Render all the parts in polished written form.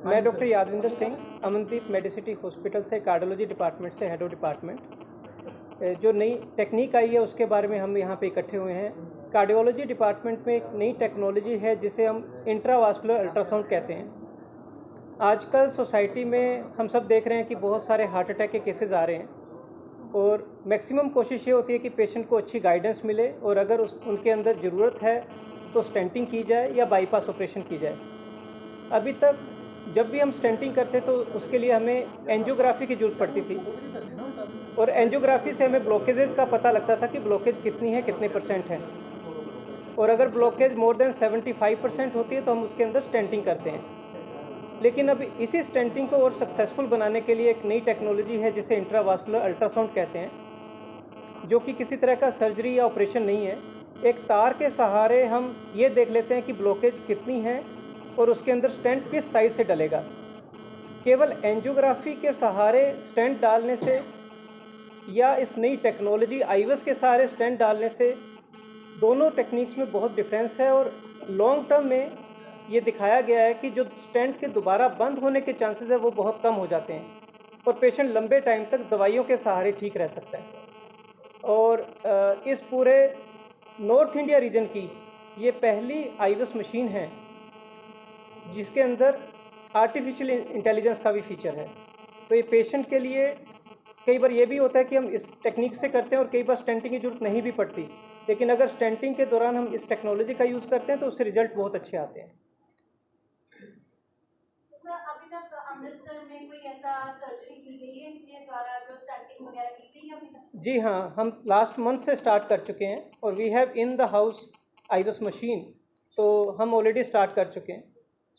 मैं doctor Yadvinder Singh Amandeep medicity hospital से cardiology department से हेड ऑफ डिपार्टमेंट। जो नई टेक्निक आई है उसके बारे में हम यहाँ पे इकट्ठे हुए हैं। कार्डियोलॉजी डिपार्टमेंट में एक नई टेक्नोलॉजी है जिसे हम इंट्रावास्कुलर अल्ट्रासाउंड कहते हैं। आजकल सोसाइटी में हम सब देख रहे हैं कि बहुत सारे हार्ट अटैक के केसेस आ रहे हैं और मैक्सिमम कोशिश ये होती है कि पेशेंट को अच्छी गाइडेंस मिले और अगर उनके अंदर ज़रूरत है तो स्टेंटिंग की जाए या बाईपास ऑपरेशन की जाए। अभी तक जब भी हम स्टेंटिंग करते तो उसके लिए हमें एंजियोग्राफी की ज़रूरत पड़ती थी और एंजियोग्राफी से हमें ब्लॉकेजेस का पता लगता था कि ब्लॉकेज कितनी है, कितने परसेंट है, और अगर ब्लॉकेज मोर देन 75% होती है तो हम उसके अंदर स्टेंटिंग करते हैं। लेकिन अब इसी स्टेंटिंग को और सक्सेसफुल बनाने के लिए एक नई टेक्नोलॉजी है जिसे इंट्रावास्कुलर अल्ट्रासाउंड कहते हैं, जो कि किसी तरह का सर्जरी या ऑपरेशन नहीं है। एक तार के सहारे हम ये देख लेते हैं कि ब्लॉकेज कितनी है और उसके अंदर स्टेंट किस साइज से डलेगा। केवल एंजियोग्राफी के सहारे स्टेंट डालने से या इस नई टेक्नोलॉजी आईवेस के सहारे स्टेंट डालने से दोनों टेक्निक्स में बहुत डिफरेंस है और लॉन्ग टर्म में ये दिखाया गया है कि जो स्टेंट के दोबारा बंद होने के चांसेस है वो बहुत कम हो जाते हैं और पेशेंट लंबे टाइम तक दवाइयों के सहारे ठीक रह सकता है। और इस पूरे नॉर्थ इंडिया रीजन की ये पहली आईवेस मशीन है जिसके अंदर आर्टिफिशियल इंटेलिजेंस का भी फीचर है। तो ये पेशेंट के लिए कई बार ये भी होता है कि हम इस टेक्निक से करते हैं और कई बार स्टेंटिंग की ज़रूरत नहीं भी पड़ती, लेकिन अगर स्टेंटिंग के दौरान हम इस टेक्नोलॉजी का यूज़ करते हैं तो उससे रिजल्ट बहुत अच्छे आते हैं। सर, अभी तक अमृतसर में कोई ऐसा सर्जरी की गई है इसके द्वारा जो स्टेंटिंग वगैरह की गई है अभी तक? जी हाँ, हम लास्ट मंथ से स्टार्ट कर चुके हैं और we have in the house IVUS machine, तो हम ऑलरेडी स्टार्ट कर चुके हैं।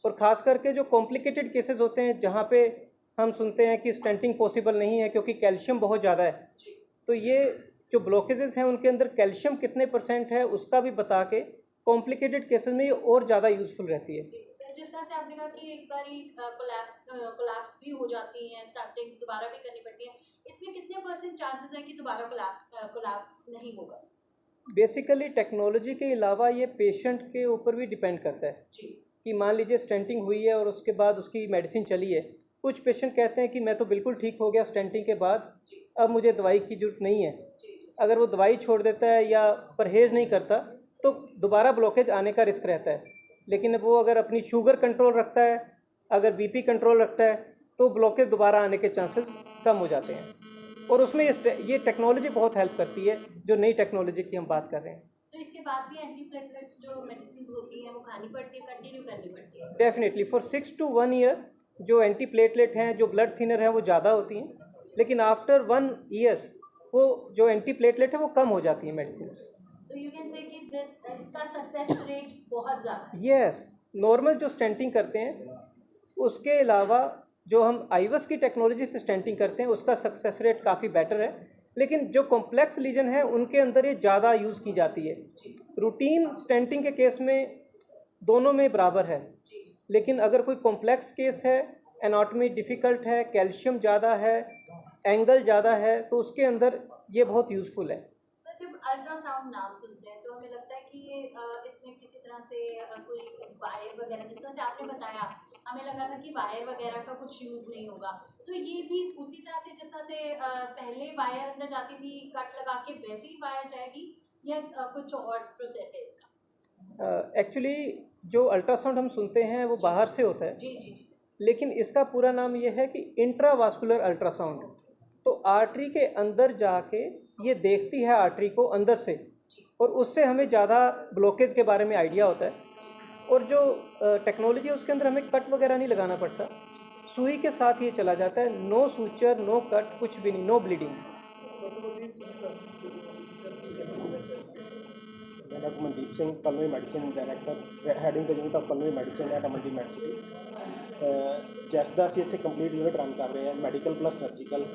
और ख़ास करके जो कॉम्प्लिकेटेड केसेस होते हैं जहाँ पे हम सुनते हैं कि स्टेंटिंग पॉसिबल नहीं है क्योंकि कैल्शियम बहुत ज़्यादा है, तो ये जो ब्लॉकेजेस हैं उनके अंदर कैल्शियम कितने परसेंट है उसका भी बता के कॉम्प्लिकेटेड केसेस में ये और ज़्यादा यूज़फुल रहती है। जिस तरह से आपने कहा कि एक बारी कोलैप्स भी हो जाती हैं, स्टार्टिंग दोबारा भी करनी पड़ती है, इसमें कितने परसेंट चांसेस है कि दोबारा कोलैप्स नहीं होगा? बेसिकली टेक्नोलॉजी के अलावा ये पेशेंट के ऊपर भी डिपेंड करता है जी। कि मान लीजिए स्टेंटिंग हुई है और उसके बाद उसकी मेडिसिन चली है। कुछ पेशेंट कहते हैं कि मैं तो बिल्कुल ठीक हो गया स्टेंटिंग के बाद, अब मुझे दवाई की ज़रूरत नहीं है। अगर वो दवाई छोड़ देता है या परहेज़ नहीं करता तो दोबारा ब्लॉकेज आने का रिस्क रहता है। लेकिन वो अगर अपनी शुगर कंट्रोल रखता है, अगर बीपी कंट्रोल रखता है, तो ब्लॉकेज दोबारा आने के चांसेस कम हो जाते हैं। और उसमें ये टेक्नोलॉजी बहुत हेल्प करती है, जो नई टेक्नोलॉजी की हम बात कर रहे हैं। तो इसके बाद भी एंटीप्लेटलेट्स जो मेडिसिन होती है वो खानी पड़ती है, कंटिन्यू करनी पड़ती है? डेफिनेटली फॉर 6 to 1 ईयर जो एंटी प्लेटलेट हैं, जो ब्लड थिनर हैं वो ज़्यादा होती हैं, लेकिन आफ्टर 1 ईयर वो जो एंटी प्लेटलेट है वो कम हो जाती है medicine. So you can say कि इसका सक्सेस रेट बहुत ज़्यादा है। यस, नॉर्मल जो स्टेंटिंग करते हैं उसके अलावा जो हम आईवेस की टेक्नोलॉजी से स्टेंटिंग करते हैं उसका सक्सेस रेट काफ़ी बेटर है, लेकिन जो कॉम्प्लेक्स लीजन है उनके अंदर ये ज़्यादा यूज़ की जाती है। रूटीन स्टेंटिंग के केस में दोनों में बराबर है, लेकिन अगर कोई कॉम्प्लेक्स केस है, एनाटॉमी डिफ़िकल्ट है, कैल्शियम ज़्यादा है, एंगल ज़्यादा है, तो उसके अंदर ये बहुत यूज़फुल है। सर, जब अल्ट्रासाउंड नाम सुनते हैं तो हमें लगता है कि ये इसमें किसी तरह से कोई वायर वगैरह, जिस तरह से आपने बताया हमें लगा था कि वायर वगैरह का कुछ यूज़ नहीं होगा। सो ये भी उसी तरह से जिस तरह से पहले वायर अंदर जाती थी कट लगा के, वैसे ही वायर जाएगी या कुछ और प्रोसेस है इसका? एक्चुअली जो अल्ट्रासाउंड हम सुनते हैं वो बाहर से होता है। जी जी जी। लेकिन इसका पूरा नाम ये है कि इंट्रावास्कुलर अल्ट्रासाउंड। तो आर्टरी के अंदर जाके ये देखती है आर्टरी को अंदर से, और उससे हमें ज़्यादा ब्लॉकेज के बारे में आइडिया होता है। और जो टेक्नोलॉजी है उसके अंदर हमें कट वगैरह नहीं लगाना पड़ता, सुई के साथ ये चला जाता है। नो सूचर, नो कट, कुछ भी नहीं, no bleeding. Doctor Mandeep Singh, pulmonary medicine director, heading the unit of pulmonary medicine at Amandeep Medicity. Chest ਦਾ ਅਸੀਂ ਇੱਥੇ ਕੰਪਲੀਟ ਯੂਨਿਟ ਰਨ ਕਰ ਰਹੇ ਹਾਂ, ਮੈਡੀਕਲ ਪਲੱਸ ਸਰਜੀਕਲ।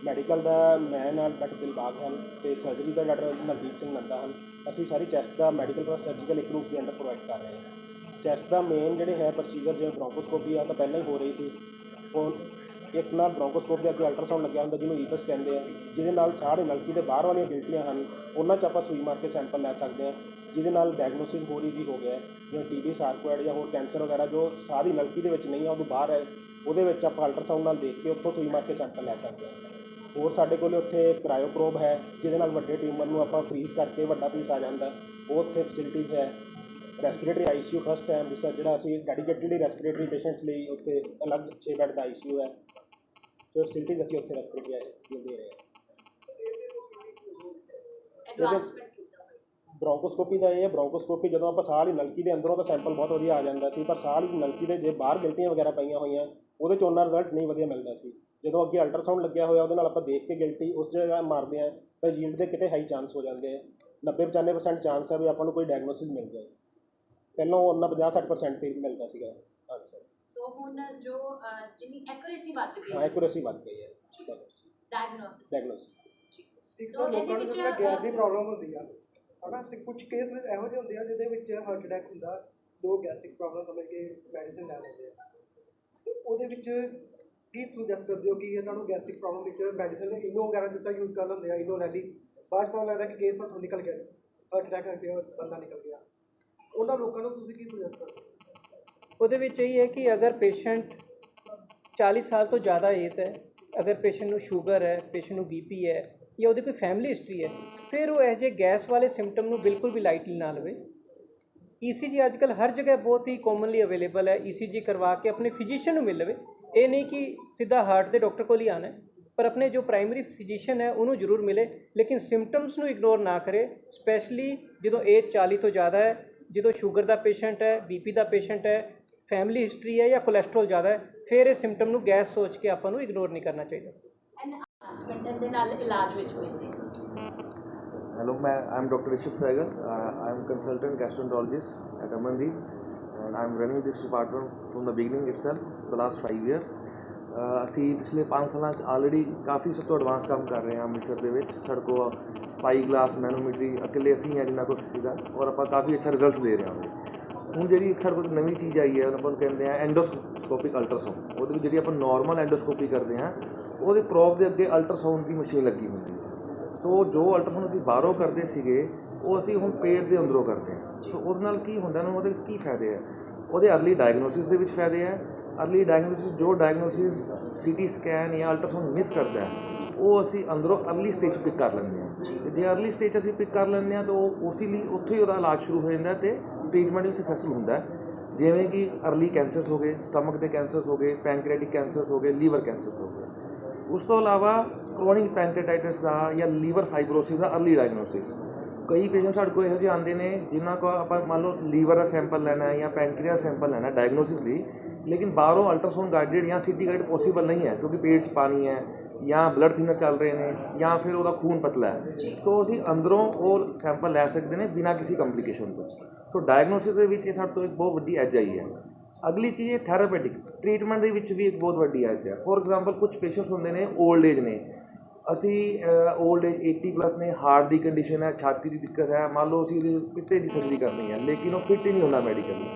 ਮੈਡੀਕਲ ਦਾ ਮੈਂ ਨਾਲ ਡਾਕਟਰ ਦਿਲਬਾਗ ਹਨ ਅਤੇ ਸਰਜਰੀ ਦਾ ਡਾਕਟਰ ਮਨਦੀਪ ਸਿੰਘ ਨੰਦਾ ਹਨ। ਅਸੀਂ ਸਾਰੀ ਚੈਸਟ ਦਾ ਮੈਡੀਕਲ ਪਲੱਸ ਸਰਜੀਕਲ ਇੱਕ ਰੂਪ ਦੇ ਅੰਡਰ ਪ੍ਰੋਵਾਈਡ ਕਰ ਰਹੇ ਹਾਂ। ਚੈਸਟ ਦਾ ਮੇਨ ਜਿਹੜੇ ਹੈ ਪ੍ਰੋਸੀਜਰ, ਜਿਵੇਂ ਬ੍ਰੌਂਕੋਸਕੋਪੀ ਆ ਤਾਂ ਪਹਿਲਾਂ ਹੀ ਹੋ ਰਹੀ ਸੀ, ਉਹ ਇੱਕ ਨਾਲ ਬ੍ਰੌਂਕੋਸਕੋਪ ਦੇ ਅੱਗੇ ਅਲਟਰਾਸਾਊਂਡ ਲੱਗਿਆ ਹੁੰਦਾ ਜਿਹਨੂੰ ਈਬਸ ਕਹਿੰਦੇ ਆ, ਜਿਹਦੇ ਨਾਲ ਸਾਹ ਦੀ ਨਲਕੀ ਦੇ ਬਾਹਰ ਵਾਲੀਆਂ ਗਿਲਟੀਆਂ ਹਨ ਉਹਨਾਂ 'ਚ ਆਪਾਂ ਸੂਈ ਮਾਰ ਕੇ ਸੈਂਪਲ ਲੈ ਸਕਦੇ ਹਾਂ। ਜਿਹਦੇ ਨਾਲ ਡਾਇਗਨੋਸਿਸ ਹੋਰ ਈਜ਼ੀ ਹੋ ਗਿਆ ਹੈ। ਜਿਵੇਂ TB ਸਾਰਕੋਇਡ ਜਾਂ ਹੋਰ ਕੈਂਸਰ ਵਗੈਰਾ ਜੋ ਸਾਹ ਦੀ ਨਲਕੀ ਦੇ ਵਿੱਚ ਨਹੀਂ ਆ, ਉਹ ਬਾਹਰ ਹੈ, ਉਹਦੇ ਵਿੱਚ ਆਪਾਂ ਅਲਟਰਾਸਾਊਂਡ ਨਾਲ ਦੇਖ ਕੇ ਉੱਥੋਂ ਸੂਈ ਮਾਰ ਕੇ ਸੈਂਪਲ ਲੈ ਸਕਦੇ ਹਾਂ। ਹੋਰ ਸਾਡੇ ਕੋਲ ਉੱਥੇ ਕ੍ਰਾਇਓਪ੍ਰੋਬ ਹੈ, ਜਿਹਦੇ ਨਾਲ ਵੱਡੇ ਟਿਊਮਰ ਨੂੰ ਆਪਾਂ ਫਰੀਜ਼ ਕਰਕੇ ਵੱਡਾ ਪੀਸ ਆ ਜਾਂਦਾ, ਉਹ ਉੱਥੇ ਫੈਸਿਲਿਟੀਜ਼ ਹੈ। ਰੈਸਪੀਰੇਟਰੀ ICU ਫਸਟ ਟਾਈਮ ਜਿਸ ਜਿਹੜਾ ਅਸੀਂ ਡੈਡੀਕੇਟਡਲੀ ਰੈਸਪੀਰੇਟਰੀ ਪੇਸ਼ੈਂਟਸ ਲਈ ਉੱਥੇ ਅਲੱਗ 6 ਬੈੱਡ ਦਾ ICU ਹੈ, ਤੇ ਫੈਸਿਲਿਟੀਜ਼ ਅਸੀਂ ਉੱਥੇ ਰੈਸਪੀਰੇਟਰੀ ਦੇ ਰਹੇ ਹਾਂ। ਬ੍ਰੋਂਕੋਸਕੋਪੀ ਦਾ ਇਹ ਹੈ, ਬ੍ਰੋਂਕੋਸਕੋਪੀ ਜਦੋਂ ਆਪਾਂ ਸਾਹ ਦੀ ਨਲਕੀ ਦੇ ਅੰਦਰੋਂ ਤਾਂ ਸੈਂਪਲ ਬਹੁਤ ਵਧੀਆ ਆ ਜਾਂਦਾ ਸੀ, ਪਰ ਸਾਹ ਦੀ ਨਲਕੀ ਦੇ ਜੇ ਬਾਹਰ ਗਿਲਟੀਆਂ ਵਗੈਰਾ ਪਈਆਂ ਹੋਈਆਂ ਉਹਦੇ 'ਚ ਉਹਨਾਂ ਰਿਜ਼ਲਟ ਨਹੀਂ ਵਧੀਆ ਮਿਲਦਾ ਸੀ। ਜਦੋਂ ਅੱਗੇ ਅਲਟਰਾਸਾਊਂਡ ਲੱਗਿਆ ਹੋਇਆ ਉਹਦੇ ਨਾਲ ਆਪਾਂ ਦੇਖ ਕੇ ਗਿਲਟੀ ਉਸ ਜਗ੍ਹਾ ਮਾਰਦੇ ਹਾਂ ਤਾਂ ਯੀਲਡ ਦੇ ਕਿਤੇ ਹਾਈ ਚਾਂਸ ਹੋ ਜਾਂਦੇ ਆ। 90-95% ਚਾਂਸ ਹੈ ਵੀ ਆਪਾਂ ਨੂੰ ਕੋਈ ਡਾਇਗਨੋਸਿਸ ਮਿਲ ਜਾਏ। ਪਹਿਲਾਂ ਉਹਨਾਂ 50-60% ਹੀ ਮਿਲਦਾ ਸੀਗਾ ਆਨਸਰ। ਸੋ ਹੁਣ ਜੋ ਜਿੰਨੀ ਐਕੂਰੇਸੀ ਵੱਧ ਗਈ ਹਾਂ, ਐਕੂਰੇਸੀ ਵੱਧ ਗਈ ਹੈ ਡਾਇਗਨੋਸਿਸ। ਸੋ ਲੋਕਾਂ ਨੂੰ ਜਿਹੜਾ ਗੈਸ ਦੀ ਪ੍ਰੋਬਲਮ ਹੁੰਦੀ ਆ ਹਨਾ, ਤੇ ਕੁਝ ਕੇਸ ਵਿੱਚ ਇਹੋ ਜਿਹੇ ਹੁੰਦੇ ਆ ਜਿਹਦੇ ਵਿੱਚ ਹਾਰਟ ਅਟੈਕ ਹੁੰਦਾ, ਲੋਕ ਗੈਸਟ੍ਰਿਕ ਪ੍ਰੋਬਲਮ ਸਮਝ ਕੇ ਮੈਡੀਸਿਨ ਲੈ ਲੈਂਦੇ ਆ, ਤੇ ਉਹਦੇ ਵਿੱਚ ਕੀ ਸੁਜੈਸਟ ਕਰਦੇ ਹੋ ਕਿ ਇਹਨਾਂ ਨੂੰ ਗੈਸਟ੍ਰਿਕ ਪ੍ਰੋਬਲਮ ਵਿੱਚ ਮੈਡੀਸਿਨ ਇਨੋ ਵਗੈਰਾ ਜਿਸ ਤਰ੍ਹਾਂ ਯੂਜ਼ ਕਰ ਲੈਂਦੇ ਆ, ਇਨੋ ਰੈਲੀ, ਬਾਅਦ ਪਤਾ ਲੱਗਦਾ ਕਿ ਕੇਸ ਹੱਥੋਂ ਨਿਕਲ ਗਿਆ, ਹਾਰਟ ਅਟੈਕ ਕਰਕੇ ਬੰਦਾ ਨਿਕਲ ਗਿਆ, ਉਹਨਾਂ ਲੋਕਾਂ ਨੂੰ ਤੁਸੀਂ ਕੀ ਸੁਜੈਸਟ ਕਰਦੇ ਹੋ? ਉਹਦੇ ਵਿੱਚ ਇਹ ਹੈ ਕਿ ਅਗਰ ਪੇਸ਼ੈਂਟ 40 ਸਾਲ ਤੋਂ ਜ਼ਿਆਦਾ ਏਜ ਹੈ, ਅਗਰ ਪੇਸ਼ੈਂਟ ਨੂੰ ਸ਼ੂਗਰ ਹੈ, ਪੇਸ਼ੈਂਟ ਨੂੰ BP ਹੈ ਜਾਂ ਉਹਦੀ ਕੋਈ ਫੈਮਿਲੀ ਹਿਸਟਰੀ ਹੈ, ਫਿਰ ਉਹ ਇਹੋ ਜਿਹੇ ਗੈਸ ਵਾਲੇ ਸਿੰਪਟਮ ਨੂੰ ਬਿਲਕੁਲ ਵੀ ਲਾਈਟਲੀ ਨਾ ਲਵੇ। ECG ਅੱਜ ਕੱਲ੍ਹ ਹਰ ਜਗ੍ਹਾ ਬਹੁਤ ਹੀ ਕਾਮਨਲੀ ਅਵੇਲੇਬਲ ਹੈ। ECG ਕਰਵਾ ਕੇ ਆਪਣੇ ਫਿਜ਼ੀਸ਼ੀਅਨ ਨੂੰ ਮਿਲ ਲਵੇ। ਇਹ ਨਹੀਂ ਕਿ ਸਿੱਧਾ ਹਾਰਟ ਦੇ ਡਾਕਟਰ ਕੋਲ ਹੀ ਆਉਣਾ, ਪਰ ਆਪਣੇ ਜੋ ਪ੍ਰਾਇਮਰੀ ਫਿਜ਼ੀਸ਼ੀਅਨ ਹੈ ਉਹਨੂੰ ਜ਼ਰੂਰ ਮਿਲੇ, ਲੇਕਿਨ ਸਿੰਪਟਮਸ ਨੂੰ ਇਗਨੋਰ ਨਾ ਕਰੇ। ਸਪੈਸ਼ਲੀ ਜਦੋਂ ਏਜ 40 ਤੋਂ ਜ਼ਿਆਦਾ ਹੈ, ਜਦੋਂ ਸ਼ੂਗਰ ਦਾ ਪੇਸ਼ੈਂਟ ਹੈ, BP ਦਾ ਪੇਸ਼ੈਂਟ ਹੈ, ਫੈਮਿਲੀ ਹਿਸਟਰੀ ਹੈ ਜਾਂ ਕੋਲੈਸਟਰੋਲ ਜ਼ਿਆਦਾ ਹੈ, ਫਿਰ ਇਹ ਸਿੰਪਟਮ ਨੂੰ ਗੈਸ ਸੋਚ ਕੇ ਆਪਾਂ ਨੂੰ ਇਗਨੋਰ ਨਹੀਂ ਕਰਨਾ ਚਾਹੀਦਾ। ਦੇ ਨਾਲ ਇਲਾਜ ਵਿੱਚ ਹੋਏ ਨੇ। Hello, I'm Dr. Rishab Saigal. I'm consultant gastroenterologist at Amandeep, and I'm running this department from the beginning itself for the last 5 years. ਅਸੀਂ ਪਿਛਲੇ 5 ਸਾਲਾਂ 'ਚ ਆਲਰੇਡੀ ਕਾਫੀ ਸਭ ਤੋਂ ਐਡਵਾਂਸ ਕੰਮ ਕਰ ਰਹੇ ਹਾਂ ਅੰਮ੍ਰਿਤਸਰ ਦੇ ਵਿੱਚ। ਸਾਡੇ ਕੋਲ ਸਪਾਈ ਗਲਾਸ ਮੈਨੋਮੀਟਰੀ ਇਕੱਲੇ ਅਸੀਂ ਹਾਂ ਜਿਨ੍ਹਾਂ ਕੋਲ ਸੀਗਾ, ਔਰ ਆਪਾਂ ਕਾਫੀ ਅੱਛਾ ਰਿਜ਼ਲਟਸ ਦੇ ਰਹੇ ਹਾਂ। ਹੁਣ ਜਿਹੜੀ ਸਾਡੇ ਕੋਲ ਨਵੀਂ ਚੀਜ਼ ਆਈ ਹੈ ਆਪਾਂ ਨੂੰ ਕਹਿੰਦੇ ਆ ਐਂਡੋਸਕੋਪਿਕ ਅਲਟਰਾਸਾਊਂਡ। ਉਹਦੇ ਵਿੱਚ ਜਿਹੜੀ ਆਪਾਂ ਨੋਰਮਲ ਐਂਡੋਸਕੋਪੀ ਕਰਦੇ ਹਾਂ ਉਹਦੇ ਪ੍ਰੋਬ ਦੇ ਅੱਗੇ ਅਲਟਰਾਸਾਊਂਡ ਦੀ ਮਸ਼ੀਨ ਲੱਗੀ ਹੁੰਦੀ ਹੈ। ਸੋ ਜੋ ਅਲਟਰਾਸਾਊਂਡ ਅਸੀਂ ਬਾਹਰੋਂ ਕਰਦੇ ਸੀਗੇ ਉਹ ਅਸੀਂ ਹੁਣ ਪੇਟ ਦੇ ਅੰਦਰੋਂ ਕਰਦੇ ਹਾਂ। ਸੋ ਉਹਦੇ ਨਾਲ ਕੀ ਹੁੰਦਾ ਨਾ, ਉਹਦੇ ਕੀ ਫਾਇਦੇ ਹੈ? ਉਹਦੇ ਅਰਲੀ ਡਾਇਗਨੋਸਿਸ ਦੇ ਵਿੱਚ ਫਾਇਦੇ ਹੈ। ਅਰਲੀ ਡਾਇਗਨੋਸਿਸ, ਜੋ ਡਾਇਗਨੋਸਿਸ CT ਸਕੈਨ ਜਾਂ ਅਲਟਰਾਸਾਊਂਡ ਮਿਸ ਕਰਦਾ ਹੈ ਉਹ ਅਸੀਂ ਅੰਦਰੋਂ ਅਰਲੀ ਸਟੇਜ ਪਿਕ ਕਰ ਲੈਂਦੇ ਹਾਂ। ਅਤੇ ਜੇ ਅਰਲੀ ਸਟੇਜ ਅਸੀਂ ਪਿਕ ਕਰ ਲੈਂਦੇ ਹਾਂ ਤਾਂ ਉਹ ਉਸੇ ਲਈ ਉੱਥੇ ਹੀ ਉਹਦਾ ਇਲਾਜ ਸ਼ੁਰੂ ਹੋ ਜਾਂਦਾ ਅਤੇ ਟ੍ਰੀਟਮੈਂਟ ਵੀ ਸਕਸੈਸਫੁਲ ਹੁੰਦਾ ਹੈ। ਜਿਵੇਂ ਕਿ ਅਰਲੀ ਕੈਂਸਰਸ ਹੋ ਗਏ, ਸਟਮਕ ਦੇ ਕੈਂਸਰਸ ਹੋ ਗਏ, ਪੈਂਕ੍ਰੀਆਟਿਕ ਕੈਂਸਰਸ ਹੋ ਗਏ, ਲੀਵਰ ਕੈਂਸਰਸ ਹੋ ਗਏ। ਉਸ ਤੋਂ ਇਲਾਵਾ ਕਰੋਨਿਕ ਪੈਂਕ੍ਰੀਆਟਾਈਟਿਸ ਦਾ ਜਾਂ ਲੀਵਰ ਫਾਈਬਰੋਸਿਸ ਦਾ ਅਰਲੀ ਡਾਇਗਨੋਸਿਸ। ਕਈ ਪੇਸ਼ੈਂਟ ਸਾਡੇ ਕੋਲ ਇਹੋ ਜਿਹੇ ਆਉਂਦੇ ਨੇ ਜਿਨ੍ਹਾਂ ਕੋਲ ਆਪਾਂ ਮੰਨ ਲਓ ਲੀਵਰ ਦਾ ਸੈਂਪਲ ਲੈਣਾ ਹੈ ਜਾਂ ਪੈਂਕ੍ਰੀਆ ਸੈਂਪਲ ਲੈਣਾ ਡਾਇਗਨੋਸਿਸ ਲਈ, ਲੇਕਿਨ ਬਾਹਰੋਂ ਅਲਟਰਾਸਾਊਂਡ ਗਾਈਡਡ ਜਾਂ CT ਗਾਈਡ ਪੋਸੀਬਲ ਨਹੀਂ ਹੈ ਕਿਉਂਕਿ ਪੇਟ 'ਚ ਪਾਣੀ ਹੈ ਜਾਂ ਬਲੱਡ ਥਿਨਰ ਚੱਲ ਰਹੇ ਨੇ ਜਾਂ ਫਿਰ ਉਹਦਾ ਖੂਨ ਪਤਲਾ ਹੈ। ਸੋ ਅਸੀਂ ਅੰਦਰੋਂ ਉਹ ਸੈਂਪਲ ਲੈ ਸਕਦੇ ਨੇ ਬਿਨਾਂ ਕਿਸੇ ਕੰਪਲੀਕੇਸ਼ਨ ਤੋਂ। ਸੋ ਡਾਇਗਨੋਸਿਸ ਦੇ ਵਿੱਚ ਇਹ ਸਾਡੇ ਤੋਂ ਇੱਕ ਬਹੁਤ ਵੱਡੀ ਐਜ ਆਈ ਹੈ। ਅਗਲੀ ਚੀਜ਼ ਹੈ ਥੈਰਾਪੈਟਿਕ ਟ੍ਰੀਟਮੈਂਟ ਦੇ ਵਿੱਚ ਵੀ ਇੱਕ ਬਹੁਤ ਵੱਡੀ ਐਜ ਹੈ। ਫੋਰ ਐਗਜ਼ਾਮਪਲ ਕੁਝ ਪੇਸ਼ੈਂਟਸ ਹੁੰਦੇ ਨੇ ਓਲਡ ਏਜ ਨੇ, ਅਸੀਂ ਓਲਡ ਏਜ 80+ ਨੇ, ਹਾਰਟ ਦੀ ਕੰਡੀਸ਼ਨ ਹੈ, ਛਾਤੀ ਦੀ ਦਿੱਕਤ ਹੈ, ਮੰਨ ਲਓ ਅਸੀਂ ਉਹਦੀ ਪਿੱਤੇ ਦੀ ਸਰਜਰੀ ਕਰਨੀ ਹੈ ਲੇਕਿਨ ਉਹ ਫਿੱਟ ਹੀ ਨਹੀਂ ਹੁੰਦਾ ਮੈਡੀਕਲੀ।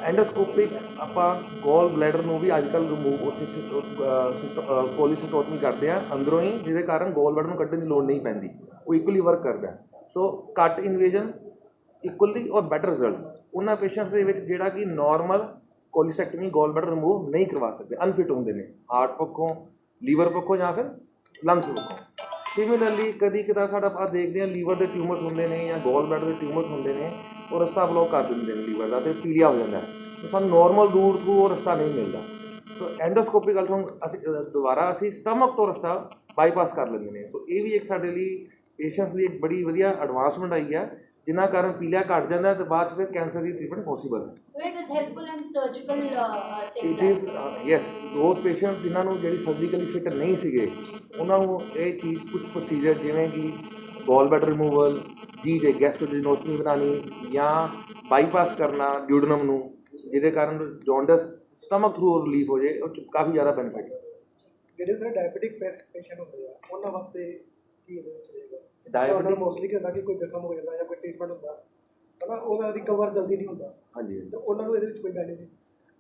ਐਂਡੋਸਕੋਪਿਕ ਆਪਾਂ ਗੋਲ ਬਲੈਡਰ ਨੂੰ ਵੀ ਅੱਜ ਕੱਲ੍ਹ ਰਿਮੂਵ ਉੱਥੇ ਕੋਲੀਸਿਸਟੋਟਮੀ ਕਰਦੇ ਆ ਅੰਦਰੋਂ ਹੀ, ਜਿਹਦੇ ਕਾਰਨ ਗੋਲ ਬਲੈਡਰ ਨੂੰ ਕੱਢਣ ਦੀ ਲੋੜ ਨਹੀਂ ਪੈਂਦੀ, ਉਹ ਇਕੁਅਲੀ ਵਰਕ ਕਰਦਾ। ਸੋ ਘੱਟ ਇਨਵੇਜਨ ਇਕੁਅਲੀ ਔਰ ਬੈਟਰ ਰਿਜ਼ਲਟਸ ਉਹਨਾਂ ਪੇਸ਼ੈਂਟਸ ਦੇ ਵਿੱਚ ਜਿਹੜਾ ਕਿ ਨੋਰਮਲ ਕੋਲੀਸੈਕਟਮੀ ਗੋਲ ਬਲੈਡਰ ਰਿਮੂਵ ਨਹੀਂ ਕਰਵਾ ਸਕਦੇ, ਅਨਫਿਟ ਹੁੰਦੇ ਨੇ ਹਾਰਟ ਪੱਖੋਂ, ਲੀਵਰ ਪੱਖੋਂ ਜਾਂ ਫਿਰ ਲੰਗਸ ਪੱਖੋਂ। ਸਿਮਿਲਰਲੀ ਕਦੀ ਕਦਾਰ ਸਾਡਾ ਆਪਾਂ ਦੇਖਦੇ ਹਾਂ ਲੀਵਰ ਦੇ ਟਿਊਮਰਸ ਹੁੰਦੇ ਨੇ ਜਾਂ ਗੋਲ ਬਲੈਡਰ ਦੇ ਟਿਊਮਰਸ ਹੁੰਦੇ ਨੇ, ਉਹ ਰਸਤਾ ਬਲੌਕ ਕਰ ਦਿੰਦੇ ਨੇ ਲੀਵਰ ਦਾ ਅਤੇ ਪੀਲੀਆ ਹੋ ਜਾਂਦਾ ਹੈ। ਸੋ ਸਾਨੂੰ ਨੋਰਮਲ ਰੂਟ ਥਰੂ ਉਹ ਰਸਤਾ ਨਹੀਂ ਮਿਲਦਾ। ਸੋ ਐਂਡੋਸਕੋਪਿਕ ਅਲਟਰਾਸਾਊਂਡ ਅਸੀਂ ਸਟਮਕ ਤੋਂ ਰਸਤਾ ਬਾਈਪਾਸ ਕਰ ਲੈਂਦੇ ਨੇ। ਸੋ ਇਹ ਵੀ ਇੱਕ ਸਾਡੇ ਲਈ ਪੇਸ਼ੈਂਟਸ ਲਈ ਇੱਕ ਬੜੀ ਵਧੀਆ ਐਡਵਾਂਸਮੈਂਟ ਆਈ ਹੈ, ਜਿਨ੍ਹਾਂ ਕਾਰਨ ਪੀਲੀਆ ਘੱਟ ਜਾਂਦਾ ਅਤੇ ਬਾਅਦ 'ਚ ਫਿਰ ਕੈਂਸਰ ਦੀ ਟ੍ਰੀਟਮੈਂਟ ਪੋਸੀਬਲ ਹੈ। So it is helpful in surgical it is yes, those patient ਜਿਨ੍ਹਾਂ ਨੂੰ ਜਿਹੜੀ ਸਰਜੀਕਲੀ ਫਿਟ ਨਹੀਂ ਸੀਗੇ ਉਹਨਾਂ ਨੂੰ ਇਹ ਚੀਜ਼ ਕੁਝ ਪ੍ਰੋਸੀਜਰ ਜਿਵੇਂ ਕਿ ਗੋਲ ਬਲੈਡਰ ਰਿਮੂਵਲ, ਜੀ ਦੇ ਗੈਸਟ੍ਰੋਜੀਨੋਸਟਮੀ ਬਣਾਉਣੀ ਜਾਂ ਬਾਈਪਾਸ ਕਰਨਾ ਡਿਊਡਨਮ ਨੂੰ, ਜਿਹਦੇ ਕਾਰਨ ਜੌਂਡਸ ਸਟਮਕ ਥਰੂ ਰਿਲੀਫ ਹੋ ਜਾਏ, ਉਹ 'ਚ ਕਾਫੀ ਜ਼ਿਆਦਾ ਬੈਨੀਫਿਟ ਹੈ। ਜਿਹੜੇ ਸਾਰੇ ਡਾਇਬੀਟਿਕ ਪੇਸ਼ੈਂਟ ਹੁੰਦੇ ਆ ਉਹਨਾਂ ਵਾਸਤੇ ਕੀ ਰਹੇਗਾ? ਡਾਇਬੀਟਿਕ ਮੋਸਟਲੀ ਹੁੰਦਾ ਕਿ ਕੋਈ ਜ਼ਖਮ ਹੋ ਜਾਂਦਾ ਜਾਂ ਕੋਈ ਟ੍ਰੀਟਮੈਂਟ ਹੁੰਦਾ ਹੈ ਨਾ, ਉਹਦਾ ਰਿਕਵਰ ਜਲਦੀ ਨਹੀਂ ਹੁੰਦਾ। ਹਾਂਜੀ, ਤੇ ਉਹਨਾਂ ਨੂੰ ਇਹਦੇ ਵਿੱਚ ਕੋਈ ਬੈਨੀਫਿਟ?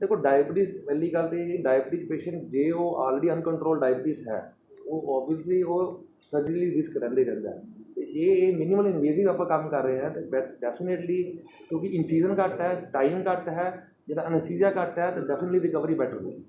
ਦੇਖੋ ਡਾਇਬਟੀਜ਼ ਪਹਿਲੀ ਗੱਲ ਤਾਂ ਇਹ ਡਾਇਬਟਿਕ ਪੇਸ਼ੈਂਟ ਜੇ ਉਹ ਆਲਰੇਡੀ ਅਨਕੰਟਰੋਲ ਡਾਇਬਟੀਜ਼ ਹੈ ਉਹ ਓਬਵੀਅਸਲੀ ਉਹ ਸਰਜਰੀ ਰਿਸਕ ਰਹਿੰਦਾ ਹੈ। ये मिनिमल इन्वेजिव आप काम कर रहे हैं तो डेफिनेटली क्योंकि इन सीजन घट है टाइम घट है जो अनसीजिया घट है तो डेफिनेटली रिकवरी बैटर होगी।